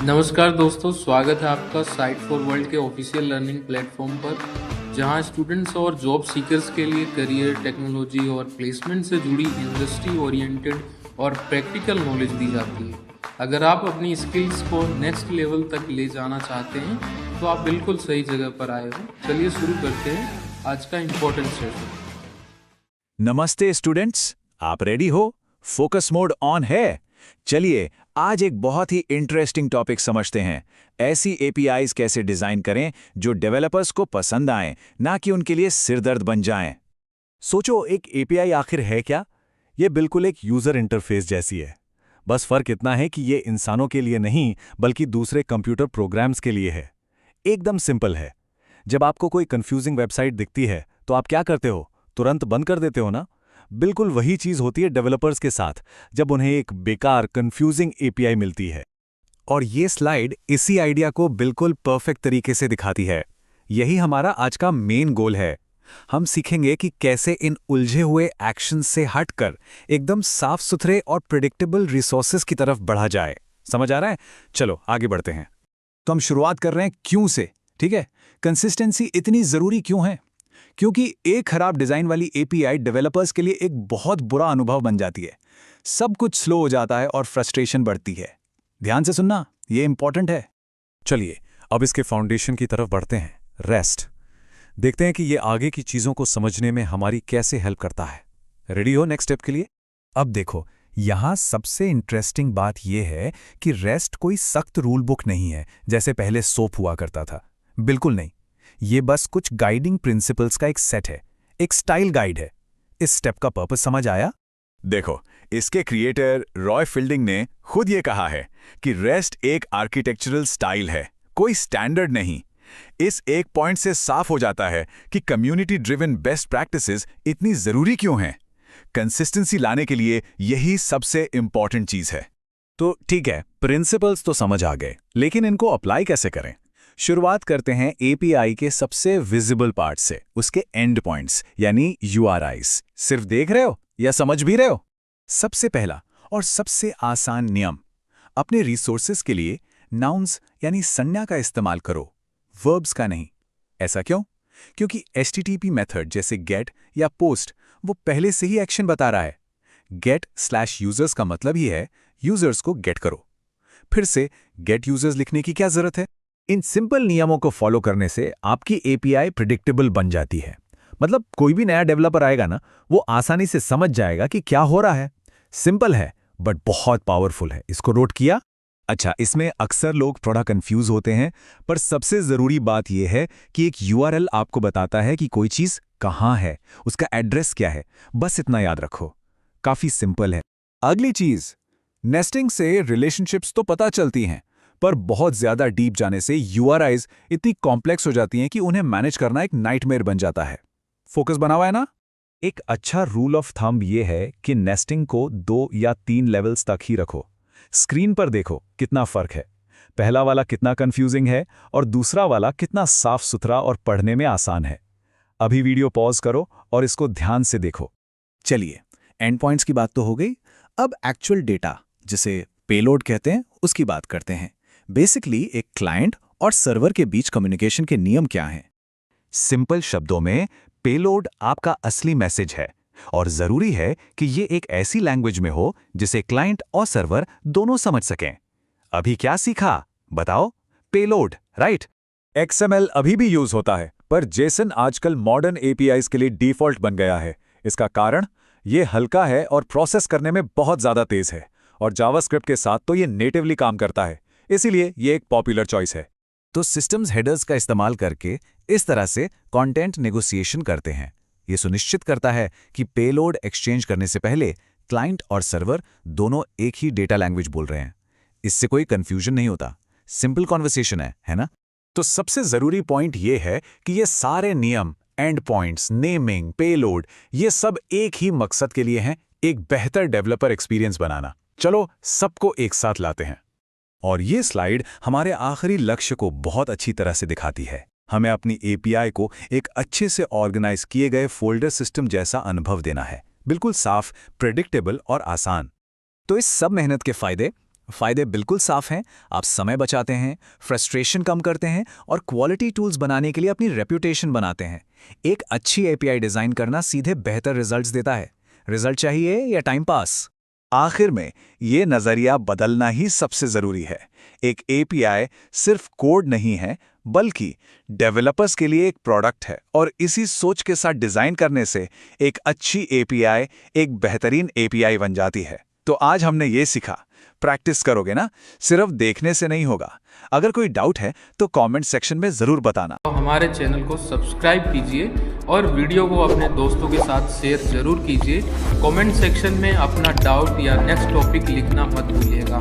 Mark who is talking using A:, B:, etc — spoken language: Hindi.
A: नमस्कार दोस्तों, स्वागत है आपका साइट फॉर वर्ल्ड के ऑफिशियल लर्निंग प्लेटफॉर्म पर, जहां स्टूडेंट्स और जॉब सीकर्स के लिए करियर, टेक्नोलॉजी और प्लेसमेंट से जुड़ी इंडस्ट्री ओरिएंटेड और प्रैक्टिकल नॉलेज दी जाती है। अगर आप अपनी स्किल्स को नेक्स्ट लेवल तक ले जाना चाहते हैं तो आप बिल्कुल सही जगह पर आए हो। चलिए शुरू करते हैं आज का इम्पोर्टेंट सेशन।
B: नमस्ते स्टूडेंट्स, आप रेडी हो? फोकस मोड ऑन है। चलिए आज एक बहुत ही इंटरेस्टिंग टॉपिक समझते हैं। ऐसी एपीआईज कैसे डिजाइन करें जो डेवलपर्स को पसंद आएं, ना कि उनके लिए सिरदर्द बन जाएं।
C: सोचो, एक एपीआई आखिर है क्या? ये बिल्कुल एक यूजर इंटरफेस जैसी है। बस फर्क इतना है कि ये इंसानों के लिए नहीं बल्कि दूसरे कंप्यूटर प्रोग्राम्स के लिए है। एकदम सिंपल है। जब आपको कोई कंफ्यूजिंग वेबसाइट दिखती है तो आप क्या करते हो? तुरंत बंद कर देते हो ना? बिल्कुल वही चीज होती है डेवलपर्स के साथ जब उन्हें एक बेकार कंफ्यूजिंग एपीआई मिलती है। और ये स्लाइड इसी आइडिया को बिल्कुल परफेक्ट तरीके से दिखाती है। यही हमारा आज का मेन गोल है। हम सीखेंगे कि कैसे इन उलझे हुए एक्शन से हटकर एकदम साफ सुथरे और प्रिडिक्टेबल रिसोर्सेज की तरफ बढ़ा जाए। समझ आ रहा है? चलो आगे बढ़ते हैं। तो हम शुरुआत कर रहे हैं क्यों से। ठीक है, कंसिस्टेंसी इतनी जरूरी क्यों है? क्योंकि एक खराब डिजाइन वाली एपीआई डेवलपर्स के लिए एक बहुत बुरा अनुभव बन जाती है। सब कुछ स्लो हो जाता है और फ्रस्ट्रेशन बढ़ती है। ध्यान से सुनना, ये इंपॉर्टेंट है। चलिए अब इसके फाउंडेशन की तरफ बढ़ते हैं, रेस्ट। देखते हैं कि ये आगे की चीजों को समझने में हमारी कैसे हेल्प करता है। रेडी हो नेक्स्ट स्टेप के लिए? अब देखो, यहां सबसे इंटरेस्टिंग बात यह है कि रेस्ट कोई सख्त रूल बुक नहीं है जैसे पहले सोप हुआ करता था। बिल्कुल नहीं, ये बस कुछ गाइडिंग प्रिंसिपल्स का एक सेट है, एक स्टाइल गाइड है। इस स्टेप का पर्पस समझ आया?
B: देखो, इसके क्रिएटर रॉय फील्डिंग ने खुद ये कहा है कि रेस्ट एक आर्किटेक्चरल स्टाइल है, कोई स्टैंडर्ड नहीं। इस एक पॉइंट से साफ हो जाता है कि कम्युनिटी ड्रिवन बेस्ट प्रैक्टिसेस इतनी जरूरी क्यों हैं। कंसिस्टेंसी लाने के लिए यही सबसे इंपॉर्टेंट चीज है।
C: तो ठीक है, प्रिंसिपल्स तो समझ आ गए, लेकिन इनको अप्लाई कैसे करें? शुरुआत करते हैं एपीआई के सबसे विजिबल पार्ट से, उसके एंड पॉइंट्स यानी यूआरआईज। सिर्फ देख रहे हो या समझ भी रहे हो? सबसे पहला और सबसे आसान नियम, अपने रिसोर्सेज के लिए नाउन्स यानी संज्ञा का इस्तेमाल करो, वर्ब्स का नहीं। ऐसा क्यों? क्योंकि एचटीटीपी मेथड जैसे गेट या पोस्ट वो पहले से ही एक्शन बता रहा है। गेट/यूजर्स का मतलब ही है यूजर्स को गेट करो। फिर से गेट यूजर्स लिखने की क्या जरूरत है? इन सिंपल नियमों को फॉलो करने से आपकी एपीआई प्रिडिक्टेबल बन जाती है। मतलब कोई भी नया डेवलपर आएगा ना, वो आसानी से समझ जाएगा कि क्या हो रहा है। सिंपल है बट बहुत पावरफुल है। इसको नोट किया? अच्छा, इसमें अक्सर लोग थोड़ा कंफ्यूज होते हैं, पर सबसे जरूरी बात यह है कि एक यूआरएल आपको बताता है कि कोई चीज कहां है, उसका एड्रेस क्या है। बस इतना याद रखो, काफी सिंपल है। अगली चीज, नेस्टिंग से रिलेशनशिप्स तो पता चलती हैं, पर बहुत ज्यादा डीप जाने से यूआरआईज इतनी कॉम्प्लेक्स हो जाती हैं कि उन्हें मैनेज करना एक नाइटमेयर बन जाता है। फोकस बना हुआ है ना? एक अच्छा रूल ऑफ थंब ये है कि नेस्टिंग को 2 या 3 लेवल्स तक ही रखो। स्क्रीन पर देखो कितना फर्क है। पहला वाला कितना कंफ्यूजिंग है और दूसरा वाला कितना साफ सुथरा और पढ़ने में आसान है। अभी वीडियो पॉज करो और इसको ध्यान से देखो। चलिए, एंड पॉइंट्स की बात तो हो गई। अब एक्चुअल डेटा, जिसे पेलोड कहते हैं, उसकी बात करते हैं। बेसिकली एक क्लाइंट और सर्वर के बीच कम्युनिकेशन के नियम क्या हैं? सिंपल शब्दों में, पेलोड आपका असली मैसेज है और जरूरी है कि ये एक ऐसी लैंग्वेज में हो जिसे क्लाइंट और सर्वर दोनों समझ सकें। अभी क्या सीखा बताओ? Payload, right? एक्सएमएल अभी भी यूज होता है, पर जेसन आजकल मॉडर्न एपीआईज के लिए डिफॉल्ट बन गया है। इसका कारण, ये हल्का है और प्रोसेस करने में बहुत ज्यादा तेज है, और जावास्क्रिप्ट के साथ तो ये नेटिवली काम करता है, इसीलिए ये एक पॉपुलर चॉइस है। तो सिस्टम्स हेडर्स का इस्तेमाल करके इस तरह से कंटेंट नेगोशिएशन करते हैं। ये सुनिश्चित करता है कि पेलोड एक्सचेंज करने से पहले क्लाइंट और सर्वर दोनों एक ही डेटा लैंग्वेज बोल रहे हैं। इससे कोई कंफ्यूजन नहीं होता, सिंपल कॉन्वर्सेशन है ना? तो सबसे जरूरी पॉइंट ये है कि ये सारे नियम, एंड पॉइंट्स, नेमिंग, पेलोड, ये सब एक ही मकसद के लिए हैं, एक बेहतर डेवलपर एक्सपीरियंस बनाना। चलो सबको एक साथ लाते हैं। और ये स्लाइड हमारे आखिरी लक्ष्य को बहुत अच्छी तरह से दिखाती है। हमें अपनी एपीआई को एक अच्छे से ऑर्गेनाइज किए गए फोल्डर सिस्टम जैसा अनुभव देना है, बिल्कुल साफ, प्रेडिक्टेबल और आसान। तो इस सब मेहनत के फायदे, फायदे बिल्कुल साफ हैं। आप समय बचाते हैं, फ्रस्ट्रेशन कम करते हैं और क्वालिटी टूल्स बनाने के लिए अपनी रेप्यूटेशन बनाते हैं। एक अच्छी एपीआई डिजाइन करना सीधे बेहतर रिजल्ट्स देता है। रिजल्ट चाहिए या टाइम पास?
B: आखिर में ये नज़रिया बदलना ही सबसे ज़रूरी है। एक एपीआई सिर्फ कोड नहीं है, बल्कि डेवलपर्स के लिए एक प्रोडक्ट है, और इसी सोच के साथ डिज़ाइन करने से एक अच्छी एपीआई एक बेहतरीन एपीआई बन जाती है। तो आज हमने ये सीखा, प्रैक्टिस करोगे ना, सिर्फ देखने से नहीं होगा। अगर कोई डाउट है तो कमेंट सेक्शन में ज़रूर बताना।
A: तो हमारे चैनल को सब्सक्राइब कीजिए और वीडियो को अपने दोस्तों के साथ शेयर जरूर कीजिए। कमेंट सेक्शन में अपना डाउट या नेक्स्ट टॉपिक लिखना मत भूलिएगा।